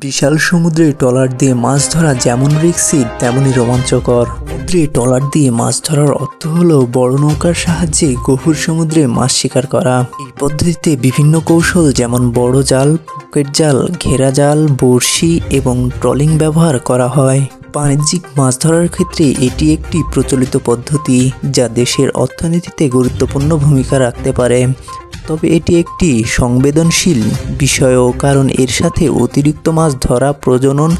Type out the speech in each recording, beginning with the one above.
বিশাল সমুদ্রে ট্রলার দিয়ে মাছ ধরা যেমন রিস্কি তেমনই রোমাঞ্চকর। সমুদ্রে ট্রলার দিয়ে মাছ ধরার অর্থ হলো বড় নৌকার সাহায্যে গভীর সমুদ্রে মাছ শিকার করা। এই পদ্ধতিতে বিভিন্ন কৌশল যেমন বড় জাল, পকেট জাল, ঘেরা জাল, বড়শি এবং ট্রলিং ব্যবহার করা হয়। বাণিজ্যিক মাছ ধরার ক্ষেত্রে এটি একটি প্রচলিত পদ্ধতি যা দেশের অর্থনীতিতে গুরুত্বপূর্ণ ভূমিকা রাখতে পারে। তবে এটি একটি সংবেদনশীল বিষয়ও, কারণ এর সাথে অতিরিক্ত মাছ ধরা, প্রজনন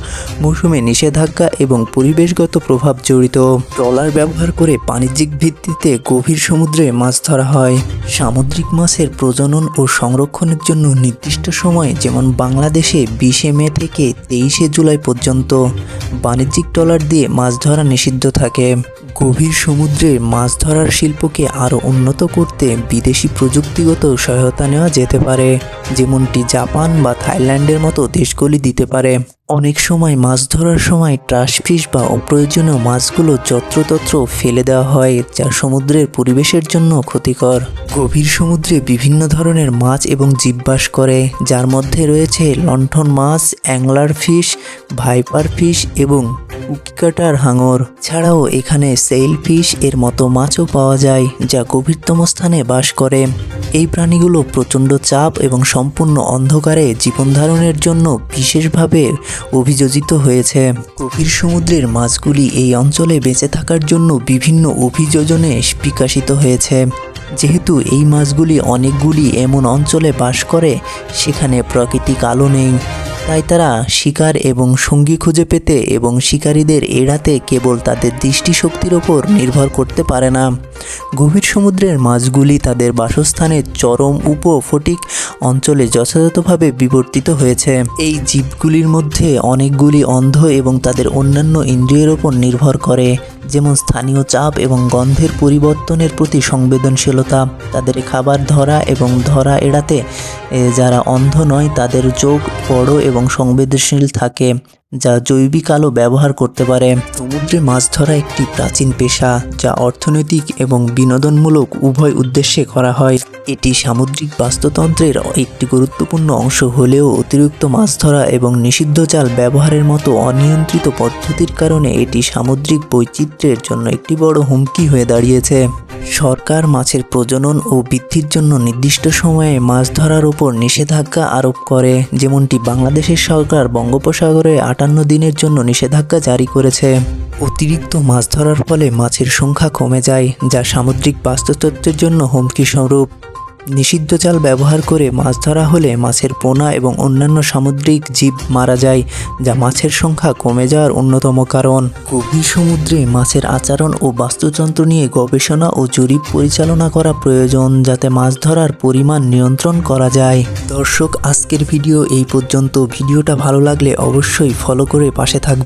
মৌসুমে নিষেধাজ্ঞা এবং পরিবেশগত প্রভাব জড়িত। ট্রলার ব্যবহার করে বাণিজ্যিক ভিত্তিতে গভীর সমুদ্রে মাছ ধরা হয়। সামুদ্রিক মাছের প্রজনন ও সংরক্ষণের জন্য নির্দিষ্ট সময়, যেমন বাংলাদেশে 20শে মে থেকে 23শে জুলাই পর্যন্ত বাণিজ্যিক ট্রলার দিয়ে মাছ ধরা নিষিদ্ধ থাকে। গভীর সমুদ্রে মাছ ধরার শিল্পকে আরও উন্নত করতে বিদেশি প্রযুক্তিগত সহায়তা নেওয়া যেতে পারে, যেমনটি জাপান বা থাইল্যান্ডের মতো দেশগুলি দিতে পারে। অনেক সময় মাছ ধরার সময় ট্রাশ ফিশ বা অপ্রয়োজনীয় মাছগুলো যত্রতত্র ফেলে দেওয়া হয়, যা সমুদ্রের পরিবেশের জন্য ক্ষতিকর। গভীর সমুদ্রে বিভিন্ন ধরনের মাছ এবং জীব বাস করে, যার মধ্যে রয়েছে লণ্ঠন মাছ, অ্যাংলার ফিশ, ভাইপার ফিশ এবং কুকিকাটার হাঙর। ছাড়াও এখানে সেইল ফিশ এর মতো মাছও পাওয়া যায়, যা গভীরতম স্থানে বাস করে। এই প্রাণীগুলো প্রচণ্ড চাপ এবং সম্পূর্ণ অন্ধকারে জীবনধারণের জন্য বিশেষভাবে অভিযোজিত হয়েছে। গভীর সমুদ্রের মাছগুলি এই অঞ্চলে বেঁচে থাকার জন্য বিভিন্ন অভিযোজনে বিকশিত হয়েছে। যেহেতু এই মাছগুলি অনেকগুলি এমন অঞ্চলে বাস করে সেখানে প্রাকৃতিক আলো নেই, তাই তারা শিকার এবং সঙ্গী খুঁজে পেতে এবং শিকারীদের এড়াতে কেবল তাদের দৃষ্টিশক্তির ওপর নির্ভর করতে পারে না। গভীর সমুদ্রের মাছগুলি তাদের বাসস্থানের চরম উপফটিক অঞ্চলে যথাযথভাবে বিবর্তিত হয়েছে। এই জীবগুলির মধ্যে অনেকগুলি অন্ধ এবং তাদের অন্যান্য ইন্দ্রিয়ের ওপর নির্ভর করে, যেমন স্থানীয় চাপ এবং গন্ধের পরিবর্তনের প্রতি সংবেদনশীলতা। তাদের খাবার ধরা এবং ধরা এড়াতে যারা অন্ধ নয় তাদের চোখ বড় এবং সংবেদনশীল থাকে, যা জৈবিক আলো ব্যবহার করতে পারে। সমুদ্রে মাছ ধরা একটি প্রাচীন পেশা, যা অর্থনৈতিক এবং বিনোদনমূলক উভয় উদ্দেশ্যে করা হয়। এটি সামুদ্রিক বাস্তুতন্ত্রের একটি গুরুত্বপূর্ণ অংশ হলেও অতিরিক্ত মাছ ধরা এবং নিষিদ্ধ জাল ব্যবহারের মতো অনিয়ন্ত্রিত পদ্ধতির কারণে এটি সামুদ্রিক বৈচিত্র্যের জন্য একটি বড় হুমকি হয়ে দাঁড়িয়েছে। সরকার মাছের প্রজনন ও বৃদ্ধির জন্য নির্দিষ্ট সময়ে মাছ ধরার উপর নিষেধাজ্ঞা আরোপ করে, যেমনটি বাংলাদেশের সরকার বঙ্গোপসাগরে 58 দিনের জন্য নিষেধাজ্ঞা জারি করেছে। অতিরিক্ত মাছ ধরার ফলে মাছের সংখ্যা কমে যায়, যা সামুদ্রিক বাস্তুতন্ত্রের জন্য হুমকি স্বরূপ। নিষিদ্ধ জাল ব্যবহার করে মাছ ধরা হলে মাছের পোনা এবং অন্যান্য সামুদ্রিক জীব মারা যায়, যা মাছের সংখ্যা কমে যাওয়ার অন্যতম কারণ। গভীর সমুদ্রে মাছের আচরণ ও বাস্তুতন্ত্র নিয়ে গবেষণা ও জরিপ পরিচালনা করা প্রয়োজন, যাতে মাছ ধরার পরিমাণ নিয়ন্ত্রণ করা যায়। দর্শক, আজকের ভিডিও এই পর্যন্ত। ভিডিওটা ভালো লাগলে অবশ্যই ফলো করে পাশে থাকবেন।